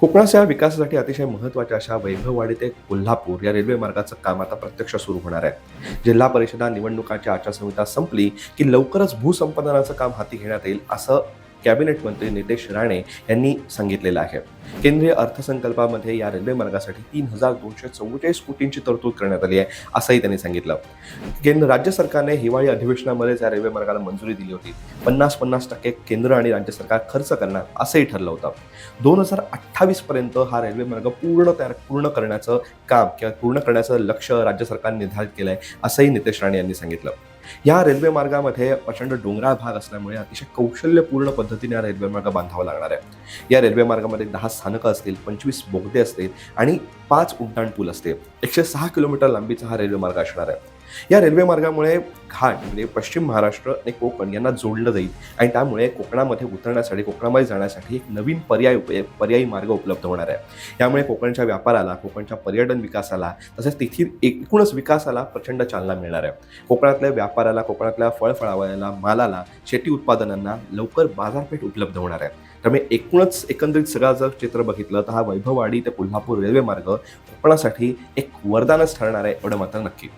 कोकणाच्या विकासासाठी अतिशय महत्त्वाच्या अशा वैभववाडी ते कोल्हापूर या रेल्वे मार्गाचं काम आता प्रत्यक्ष सुरू होणार आहे. जिल्हा परिषदा निवडणुकांची आचारसंहिता संपली की लवकरच भूसंपादनाचं काम हाती घेण्यात येईल असं कॅबिनेट मंत्री नितेश राणे यांनी सांगितलेलं आहे. केंद्रीय अर्थसंकल्पामध्ये या रेल्वे मार्गासाठी 3,244 कोटींची तरतूद करण्यात आली आहे असंही त्यांनी सांगितलं. राज्य सरकारने हिवाळी अधिवेशनामध्येच या रेल्वे मार्गाला मंजुरी दिली होती. 50-50% केंद्र आणि राज्य सरकार खर्च करणार असंही ठरलं होतं. 2028 पर्यंत हा रेल्वे मार्ग पूर्ण करण्याचं काम किंवा पूर्ण करण्याचं लक्ष्य राज्य सरकारने निर्धारित केलंय असंही नितेश राणे यांनी सांगितलं. या रेल्वे मार्गामध्ये प्रचंड डोंगराळ भाग असल्यामुळे अतिशय कौशल्यपूर्ण पद्धतीने हा रेल्वे मार्ग बांधावा लागणार आहे. या रेल्वे मार्गामध्ये 10 स्थानकं असतील, 25 बोगदे असतील आणि 5 उड्डाण पूल असतील. 106 किलोमीटर लांबीचा हा रेल्वे मार्ग असणार आहे. या रेल्वे मार्गामुळे घाट म्हणजे पश्चिम महाराष्ट्र आणि कोकण यांना जोडलं जाईल आणि त्यामुळे कोकणामध्ये उतरण्यासाठी, कोकणामध्ये जाण्यासाठी एक नवीन पर्यायी मार्ग उपलब्ध होणार आहे. यामुळे कोकणच्या व्यापाराला, कोकणच्या पर्यटन विकासाला तसेच तेथील एकूणच विकासाला प्रचंड चालना मिळणार आहे. कोकणातल्या व्यापाराला, कोकणातल्या फळफळावळ्याला, मालाला, शेती उत्पादनांना लवकर बाजारपेठ उपलब्ध होणार आहे. त्यामुळे एकंदरीत सगळं जर चित्र बघितलं तर हा वैभववाडी ते कोल्हापूर रेल्वे मार्ग कोकणासाठी एक वरदानच ठरणार आहे एवढं मात्र नक्की.